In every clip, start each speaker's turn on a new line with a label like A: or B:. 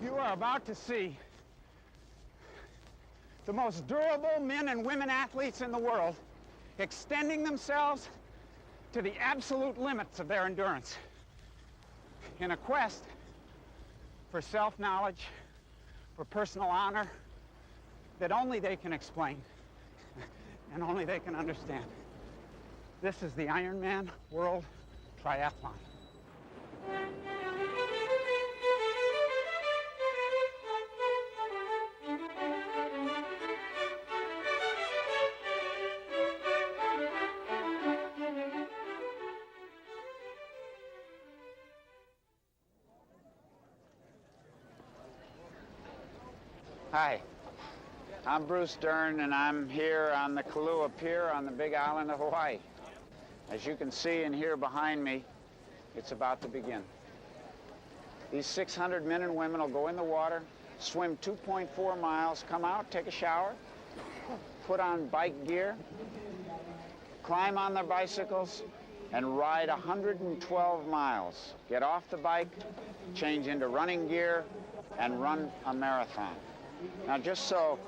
A: You are about to see the most durable men and women athletes in the world extending themselves to the absolute limits of their endurance in a quest for self-knowledge, for personal honor that only they can explain and only they can understand. This is the Ironman World Triathlon. Hi, I'm Bruce Dern, and I'm here on the Kailua Pier on the Big Island of Hawaii. As you can see and hear behind me, it's about to begin. These 600 men and women will go in the water, swim 2.4 miles, come out, take a shower, put on bike gear, climb on their bicycles, and ride 112 miles. Get off the bike, change into running gear, and run a marathon. Now, just so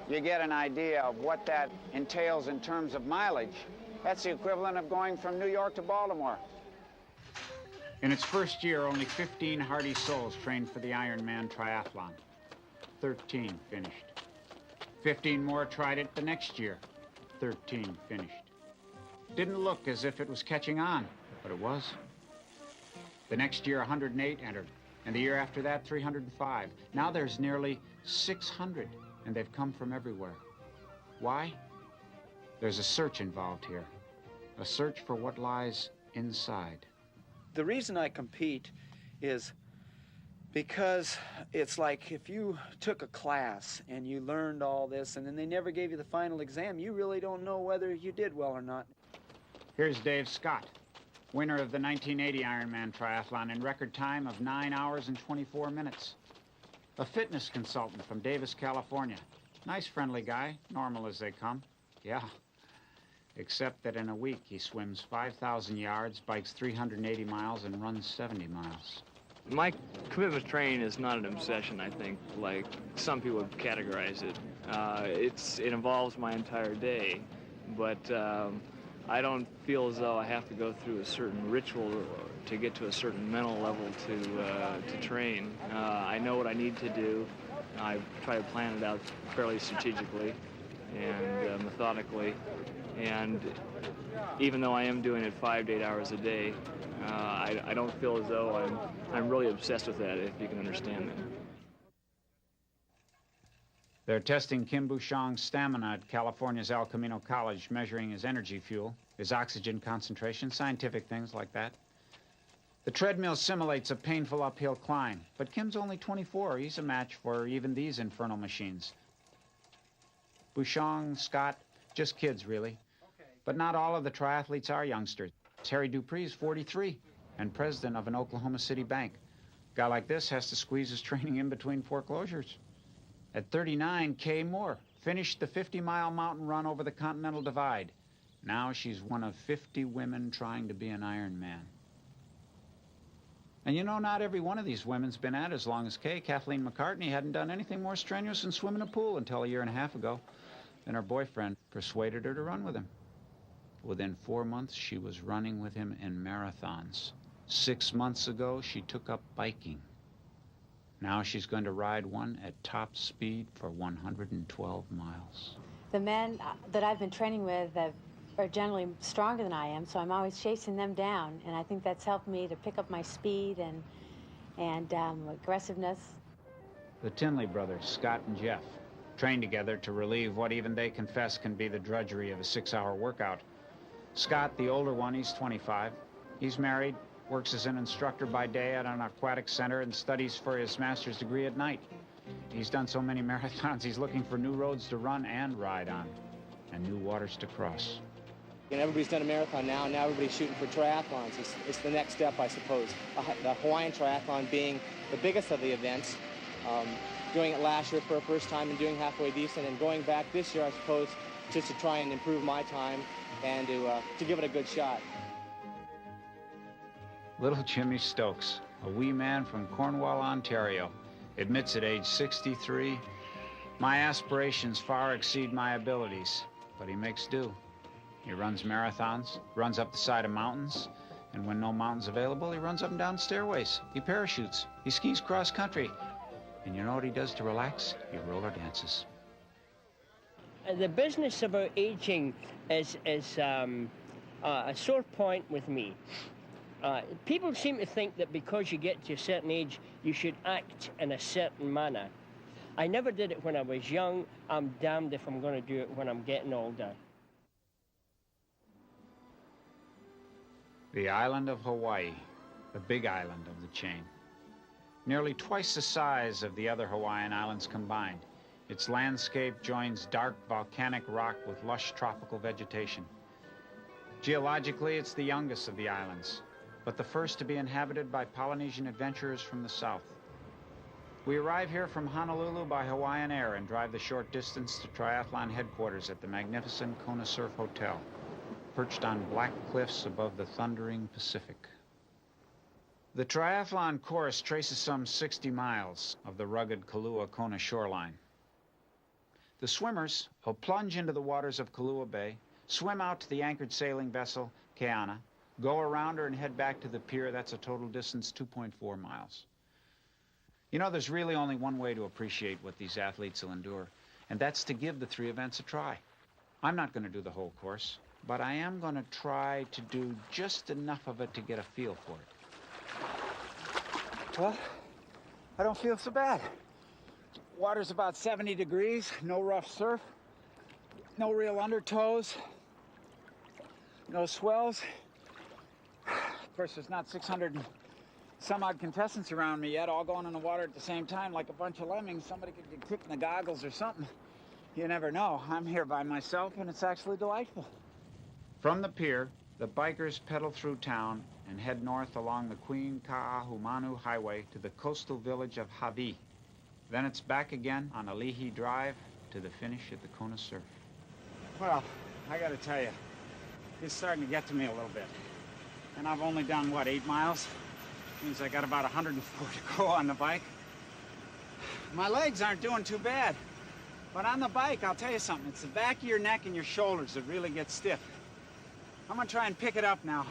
A: you get an idea of what that entails in terms of mileage, that's the equivalent of going from New York to Baltimore. In its first year, only 15 hardy souls trained for the Ironman Triathlon. 13 finished. 15 more tried it the next year. 13 finished. Didn't look as if it was catching on, but it was. The next year, 108 entered. And the year after that, 305. Now there's nearly 600, and they've come from everywhere. Why? There's a search involved here. A search for what lies inside.
B: The reason I compete is because it's like if you took a class and you learned all this and then they never gave you the final exam, you really don't know whether you did well or not.
A: Here's Dave Scott, winner of the 1980 Ironman Triathlon in record time of 9 hours and 24 minutes. A fitness consultant from Davis, California. Nice, friendly guy, normal as they come. Yeah. Except that in a week he swims 5,000 yards, bikes 380 miles, and runs 70 miles.
C: My commitment to training is not an obsession, I think, like some people would categorize it. It involves my entire day, but I don't feel as though I have to go through a certain ritual to get to a certain mental level to train. I know what I need to do. I try to plan it out fairly strategically and methodically. And even though I am doing it 5 to 8 hours a day, I don't feel as though I'm really obsessed with that, if you can understand that.
A: They're testing Kim Bouchong's stamina at California's El Camino College, measuring his energy fuel, his oxygen concentration, scientific things like that. The treadmill simulates a painful uphill climb, but Kim's only 24. He's a match for even these infernal machines. Bouchong, Scott, just kids, really. But not all of the triathletes are youngsters. Harry Dupree's 43 and president of an Oklahoma City bank. A guy like this has to squeeze his training in between foreclosures. At 39, Kay Moore finished the 50-mile mountain run over the Continental Divide. Now she's one of 50 women trying to be an Ironman. And you know, not every one of these women's been at it as long as Kay. Kathleen McCartney hadn't done anything more strenuous than swim in a pool until a year and a half ago. Then her boyfriend persuaded her to run with him. Within 4 months, she was running with him in marathons. 6 months ago, she took up biking. Now she's going to ride one at top speed for 112 miles.
D: The men that I've been training with are generally stronger than I am, so I'm always chasing them down, and I think that's helped me to pick up my speed and aggressiveness.
A: The Tinley brothers, Scott and Jeff, train together to relieve what even they confess can be the drudgery of a 6-hour workout. Scott, the older one, he's 25. He's married, works as an instructor by day at an aquatic center, and studies for his master's degree at night. He's done so many marathons, he's looking for new roads to run and ride on, and new waters to cross.
E: And everybody's done a marathon now, and now everybody's shooting for triathlons. It's the next step, I suppose. The Hawaiian Triathlon being the biggest of the events, doing it last year for the first time and doing halfway decent, and going back this year, I suppose, just to try and improve my time and to give it a good shot.
A: Little Jimmy Stokes, a wee man from Cornwall, Ontario. admits at age 63, "My aspirations far exceed my abilities," but he makes do. He runs marathons, runs up the side of mountains, and when no mountain's available, he runs up and down stairways. He parachutes, he skis cross country, and you know what he does to relax? He roller dances.
F: The business about aging is a sore point with me. People seem to think that because you get to a certain age, you should act in a certain manner. I never did it when I was young. I'm damned if I'm going to do it when I'm getting older.
A: The island of Hawaii, the big island of the chain. Nearly twice the size of the other Hawaiian islands combined. Its landscape joins dark volcanic rock with lush tropical vegetation. Geologically, it's the youngest of the islands, but the first to be inhabited by Polynesian adventurers from the south. We arrive here from Honolulu by Hawaiian Air and drive the short distance to Triathalon headquarters at the magnificent Kona Surf Hotel, perched on black cliffs above the thundering Pacific. The Triathalon course traces some 60 miles of the rugged Kailua-Kona shoreline. The swimmers will plunge into the waters of Kailua Bay, swim out to the anchored sailing vessel, Keana, go around her and head back to the pier. That's a total distance 2.4 miles. You know, there's really only one way to appreciate what these athletes will endure, and that's to give the 3 events a try. I'm not going to do the whole course, but I am going to try to do just enough of it to get a feel for it. Well, I don't feel so bad. Water's about 70 degrees, no rough surf, no real undertows, no swells. Of course, there's not 600 and some odd contestants around me yet, all going in the water at the same time like a bunch of lemmings. Somebody could get kicked in the goggles or something. You never know. I'm here by myself, and it's actually delightful. From the pier, the bikers pedal through town and head north along the Queen Kaahumanu Highway to the coastal village of Hawi. Then it's back again on Alihi Drive to the finish at the Kona Surf. Well, I gotta tell you, it's starting to get to me a little bit. And I've only done, what, 8 miles? Means I got about 104 to go on the bike. My legs aren't doing too bad. But on the bike, I'll tell you something, it's the back of your neck and your shoulders that really get stiff. I'm gonna try and pick it up now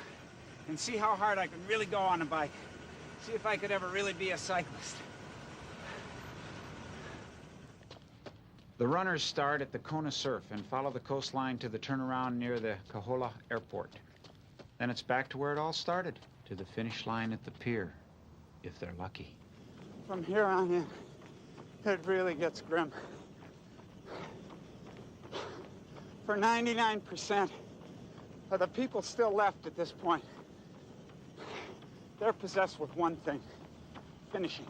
A: and see how hard I can really go on the bike. See if I could ever really be a cyclist. The runners start at the Kona Surf and follow the coastline to the turnaround near the Kahola Airport. Then it's back to where it all started, to the finish line at the pier, if they're lucky. From here on in, it really gets grim. For 99% of the people still left at this point, they're possessed with one thing, finishing.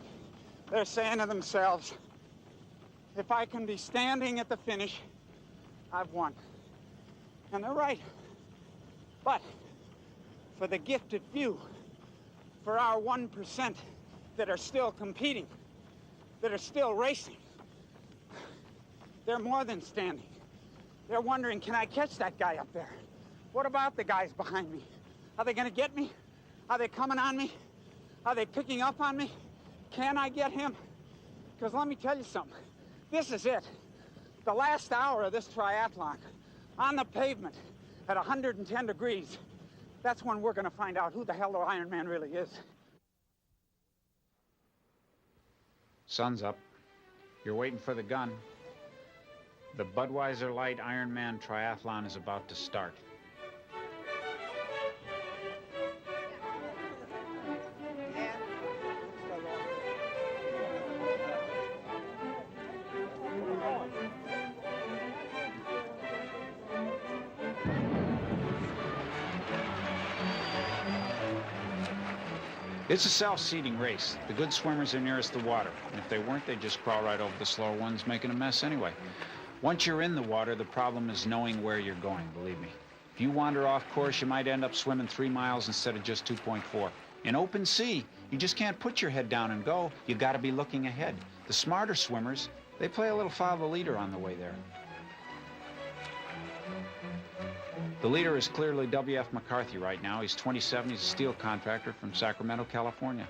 A: They're saying to themselves, if I can be standing at the finish, I've won. And they're right. But for the gifted few, for our 1% that are still competing, that are still racing, they're more than standing. They're wondering, can I catch that guy up there? What about the guys behind me? Are they going to get me? Are they coming on me? Are they picking up on me? Can I get him? Because let me tell you something. This is it. The last hour of this triathlon, on the pavement, at 110 degrees, that's when we're going to find out who the hell the Ironman really is. Sun's up. You're waiting for the gun. The Budweiser Light Ironman Triathlon is about to start. It's a self-seeding race. The good swimmers are nearest the water. And if they weren't, they'd just crawl right over the slower ones, making a mess anyway. Once you're in the water, the problem is knowing where you're going, believe me. If you wander off course, you might end up swimming 3 miles instead of just 2.4. In open sea, you just can't put your head down and go. You gotta be looking ahead. The smarter swimmers, they play a little follow the leader on the way there. The leader is clearly W.F. McCarthy right now. He's 27, he's a steel contractor from Sacramento, California.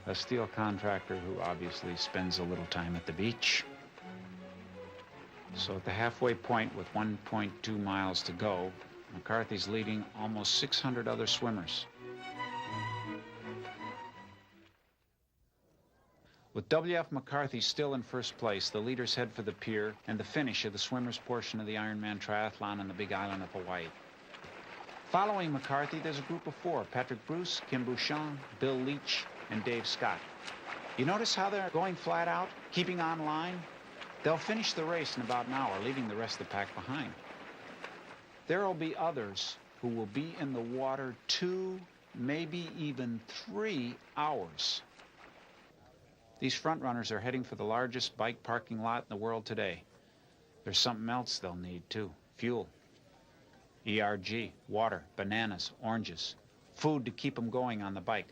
A: a steel contractor who obviously spends a little time at the beach. So at the halfway point with 1.2 miles to go, McCarthy's leading almost 600 other swimmers. With W.F. McCarthy still in first place, the leaders head for the pier and the finish of the swimmers' portion of the Ironman Triathlon on the Big Island of Hawaii. Following McCarthy, there's a group of four: Patrick Bruce, Kim Bouchon, Bill Leach, and Dave Scott. You notice how they're going flat out, keeping on line? They'll finish the race in about an hour, leaving the rest of the pack behind. There will be others who will be in the water 2, maybe even 3 hours. These front runners are heading for the largest bike parking lot in the world today. There's something else they'll need, too. Fuel. ERG, water, bananas, oranges. Food to keep them going on the bike.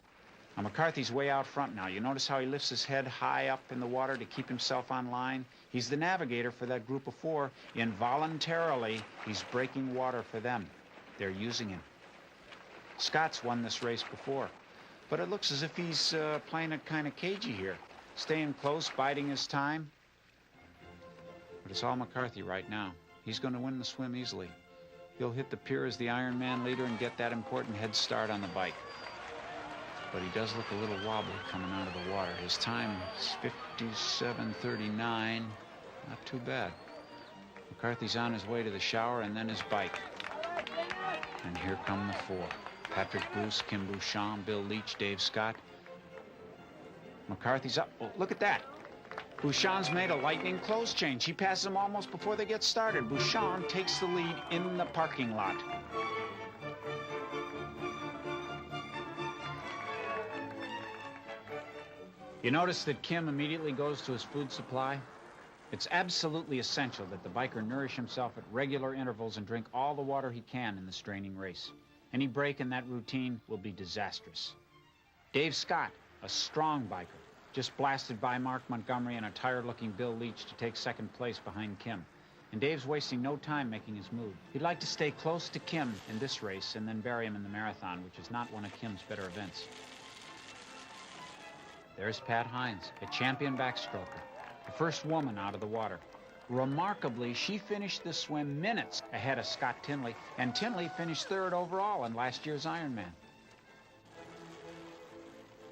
A: Now, McCarthy's way out front now. You notice how he lifts his head high up in the water to keep himself on line? He's the navigator for that group of four. Involuntarily, he's breaking water for them. They're using him. Scott's won this race before, but it looks as if he's playing it kind of cagey here. Staying close, biding his time. But it's all McCarthy right now. He's going to win the swim easily. He'll hit the pier as the Ironman leader and get that important head start on the bike. But he does look a little wobbly coming out of the water. His time is 57:39. Not too bad. McCarthy's on his way to the shower and then his bike. And here come the four: Patrick Bruce, Kim Bouchon, Bill Leach, Dave Scott. McCarthy's up. Oh, look at that. Bouchon's made a lightning close change. He passes him almost before they get started. Bouchon takes the lead in the parking lot. You notice that Kim immediately goes to his food supply? It's absolutely essential that the biker nourish himself at regular intervals and drink all the water he can in the straining race. Any break in that routine will be disastrous. Dave Scott, a strong biker, just blasted by Mark Montgomery and a tired-looking Bill Leach to take second place behind Kim. And Dave's wasting no time making his move. He'd like to stay close to Kim in this race and then bury him in the marathon, which is not one of Kim's better events. There's Pat Hines, a champion backstroker, the first woman out of the water. Remarkably, she finished this swim minutes ahead of Scott Tinley, and Tinley finished third overall in last year's Ironman.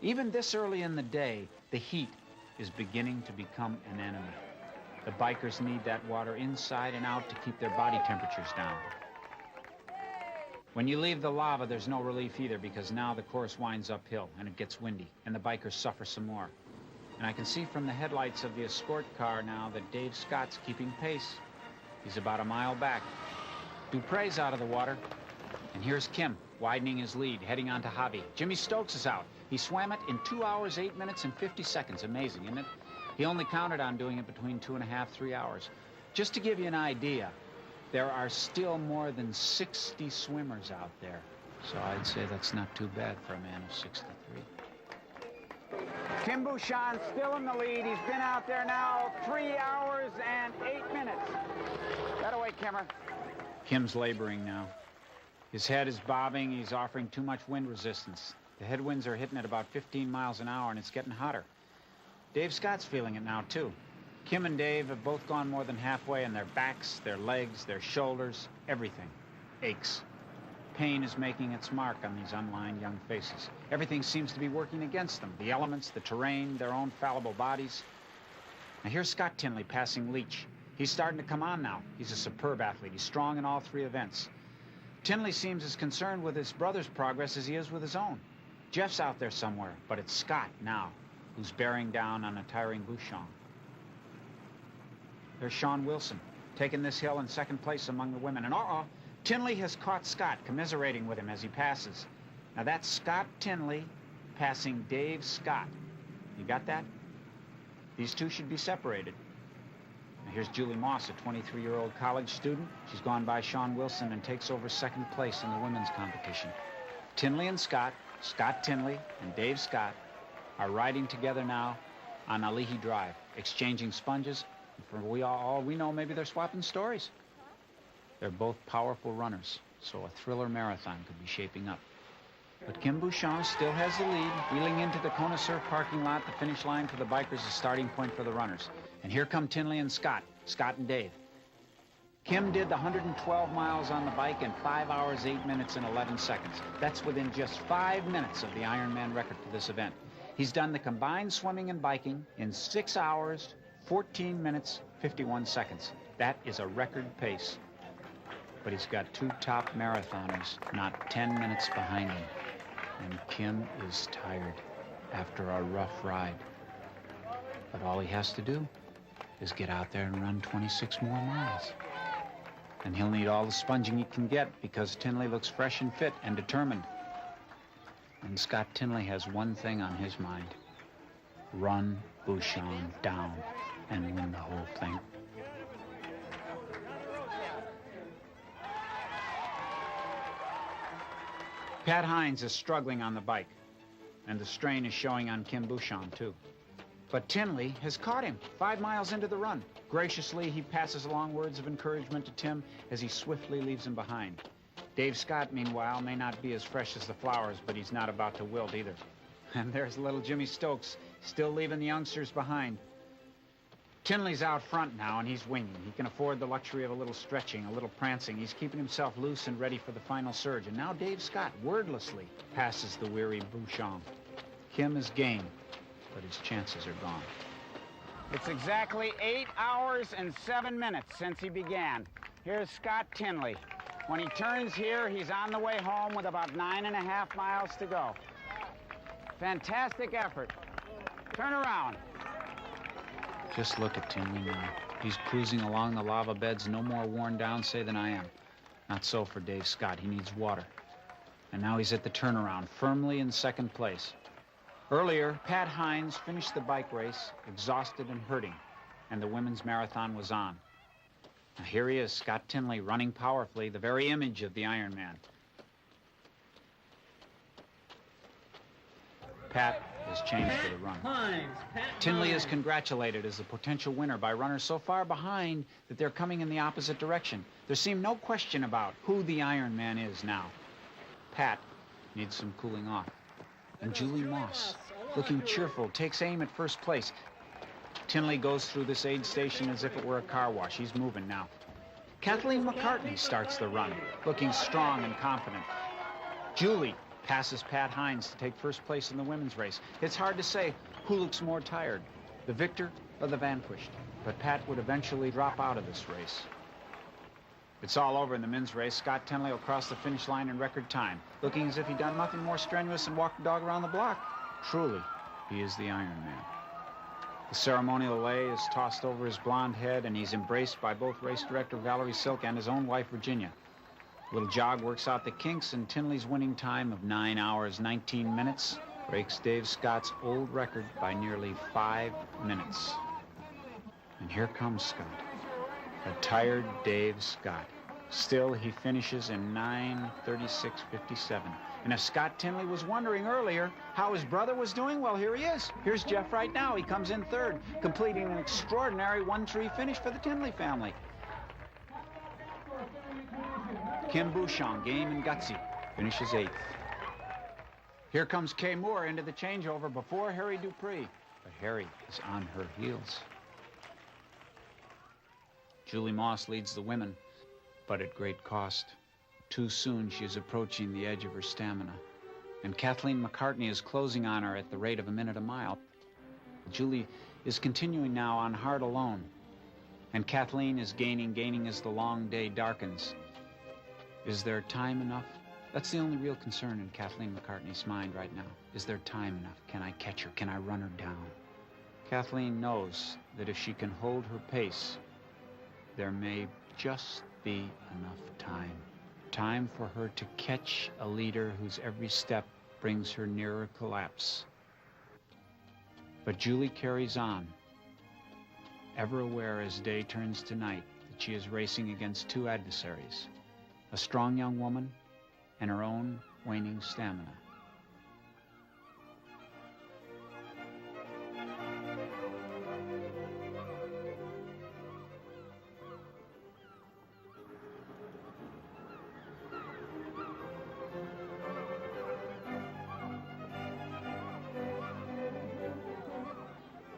A: Even this early in the day, the heat is beginning to become an enemy. The bikers need that water inside and out to keep their body temperatures down. When you leave the lava, there's no relief either, because now the course winds uphill and it gets windy, and the bikers suffer some more. And I can see from the headlights of the escort car now that Dave Scott's keeping pace. He's about a mile back. Dupre's out of the water, and here's Kim, widening his lead, heading on to Javi. Jimmy Stokes is out. He swam it in 2 hours, 8 minutes, and 50 seconds. Amazing, isn't it? He only counted on doing it between 2.5, 3 hours. Just to give you an idea, there are still more than 60 swimmers out there. So I'd say that's not too bad for a man of 63. Kim Bouchon still in the lead. He's been out there now 3 hours and 8 minutes. That away, Kimmer. Kim's laboring now. His head is bobbing. He's offering too much wind resistance. The headwinds are hitting at about 15 miles an hour, and it's getting hotter. Dave Scott's feeling it now, too. Kim and Dave have both gone more than halfway, and their backs, their legs, their shoulders, everything aches. Pain is making its mark on these unlined young faces. Everything seems to be working against them. The elements, the terrain, their own fallible bodies. Now here's Scott Tinley passing Leach. He's starting to come on now. He's a superb athlete. He's strong in all 3 events. Tinley seems as concerned with his brother's progress as he is with his own. Jeff's out there somewhere, but it's Scott now who's bearing down on a tiring Bouchon. There's Sean Wilson, taking this hill in second place among the women. And Tinley has caught Scott, commiserating with him as he passes. Now that's Scott Tinley passing Dave Scott. You got that? These two should be separated. Now here's Julie Moss, a 23-year-old college student. She's gone by Sean Wilson and takes over second place in the women's competition. Tinley and Scott, Scott Tinley and Dave Scott are riding together now on Alihi Drive, exchanging sponges. For all we know, maybe they're swapping stories. They're both powerful runners, so a thriller marathon could be shaping up. But Kim Bouchon still has the lead, wheeling into the Kona Surf parking lot. The finish line for the bikers is a starting point for the runners. And here come Tinley and Scott and Dave. Kim did the 112 miles on the bike in 5 hours, 8 minutes, and 11 seconds. That's within just 5 minutes of the Ironman record for this event. He's done the combined swimming and biking in 6 hours, 14 minutes, 51 seconds. That is a record pace. But he's got two top marathoners not 10 minutes behind him. And Kim is tired after a rough ride. But all he has to do is get out there and run 26 more miles. And he'll need all the sponging he can get because Tinley looks fresh and fit and determined. And Scott Tinley has one thing on his mind: run Bouchon down and win the whole thing. Pat Hines is struggling on the bike, and the strain is showing on Kim Bouchon, too. But Tinley has caught him 5 miles into the run. Graciously, he passes along words of encouragement to Tim as he swiftly leaves him behind. Dave Scott, meanwhile, may not be as fresh as the flowers, but he's not about to wilt either. And there's little Jimmy Stokes, still leaving the youngsters behind. Tinley's out front now, and he's winging. He can afford the luxury of a little stretching, a little prancing. He's keeping himself loose and ready for the final surge. And now Dave Scott wordlessly passes the weary Bouchon. Kim is game, but his chances are gone. It's exactly 8 hours and 7 minutes since he began. Here's Scott Tinley. When he turns here, he's on the way home with about 9.5 miles to go. Fantastic effort. Turn around. Just look at Tinley now. He's cruising along the lava beds, no more worn down, say, than I am. Not so for Dave Scott. He needs water. And now he's at the turnaround, firmly in second place. Earlier, Pat Hines finished the bike race, exhausted and hurting, and the women's marathon was on. Now here he is, Scott Tinley, running powerfully, the very image of the Ironman. Pat has changed for the run. Tinley is congratulated as the potential winner by runners so far behind that they're coming in the opposite direction. There seemed no question about who the Ironman is now. Pat needs some cooling off. And Julie Moss, looking cheerful, takes aim at first place. Tinley goes through this aid station as if it were a car wash. He's moving now. Kathleen McCartney starts the run, looking strong and confident. Julie passes Pat Hines to take first place in the women's race. It's hard to say who looks more tired, the victor or the vanquished. But Pat would eventually drop out of this race. It's all over in the men's race. Scott Tinley will cross the finish line in record time, looking as if he'd done nothing more strenuous than walk the dog around the block. Truly, he is the Ironman. The ceremonial lei is tossed over his blonde head, and he's embraced by both race director Valerie Silk and his own wife, Virginia. A little jog works out the kinks, and Tinley's winning time of 9 hours, 19 minutes breaks Dave Scott's old record by nearly 5 minutes. And here comes Scott, a tired Dave Scott. Still, he finishes in 9:36:57. And if Scott Tinley was wondering earlier how his brother was doing, well, here he is. Here's Jeff right now. He comes in third, completing an extraordinary 1-3 finish for the Tinley family. Kim Bouchon, game and gutsy, finishes 8th. Here comes Kay Moore into the changeover before Harry Dupree. But Harry is on her heels. Julie Moss leads the women, but at great cost. Too soon, she is approaching the edge of her stamina. And Kathleen McCartney is closing on her at the rate of a minute a mile. Julie is continuing now on hard alone. And Kathleen is gaining as the long day darkens. Is there time enough? That's the only real concern in Kathleen McCartney's mind right now. Is there time enough? Can I catch her? Can I run her down? Kathleen knows that if she can hold her pace, there may just be enough time. Time for her to catch a leader whose every step brings her nearer collapse. But Julie carries on, ever aware as day turns to night that she is racing against two adversaries, a strong young woman and her own waning stamina.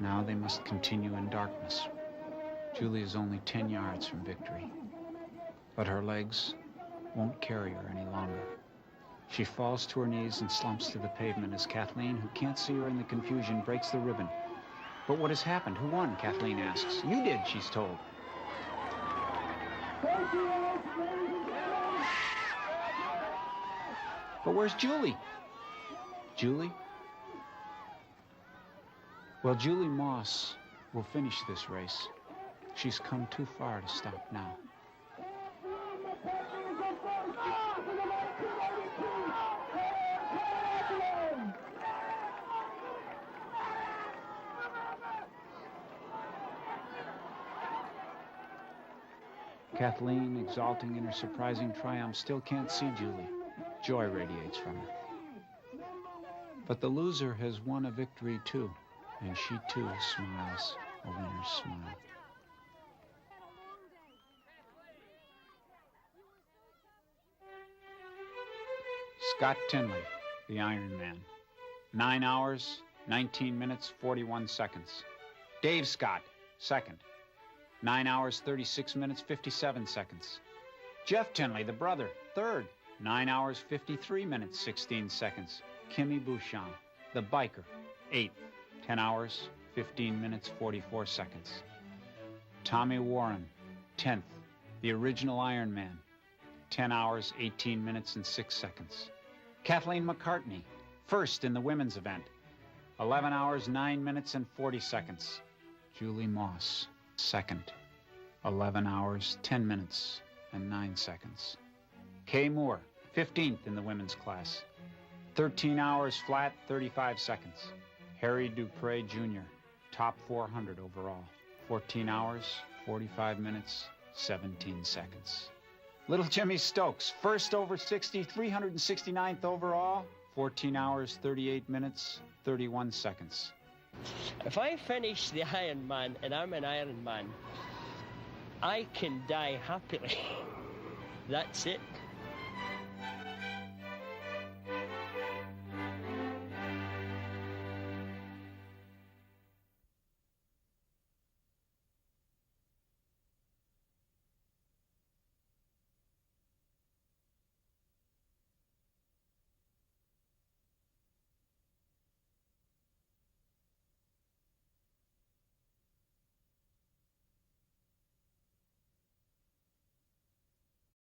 A: Now they must continue in darkness. Julie is only 10 yards from victory, but her legs won't carry her any longer. She falls to her knees and slumps to the pavement as Kathleen, who can't see her in the confusion, breaks the ribbon. But what has happened? Who won? Kathleen asks. You did, she's told. But where's Julie? Julie? Well, Julie Moss will finish this race. She's come too far to stop now. Kathleen, exulting in her surprising triumph, still can't see Julie. Joy radiates from her. But the loser has won a victory too, and she too smiles a winner's smile. Scott Tinley, the Ironman. 9 hours, 19 minutes, 41 seconds. Dave Scott, second. 9 hours, 36 minutes, 57 seconds. Jeff Tinley, the brother, third. 9 hours, 53 minutes, 16 seconds. Kimmy Bouchon, the biker, eighth. 10 hours, 15 minutes, 44 seconds. Tommy Warren, 10th, the original Ironman. 10 hours, 18 minutes, and 6 seconds. Kathleen McCartney, first in the women's event. 11 hours, 9 minutes, and 40 seconds. Julie Moss, second. 11 hours, 10 minutes, and 9 seconds. Kay Moore, 15th in the women's class. 13 hours flat, 35 seconds. Harry Dupre Jr., top 400 overall. 14 hours, 45 minutes, 17 seconds. Little Jimmy Stokes, first over 60, 369th overall. 14 hours, 38 minutes, 31 seconds.
F: If I finish the Ironman and I'm an Ironman, I can die happily. That's it.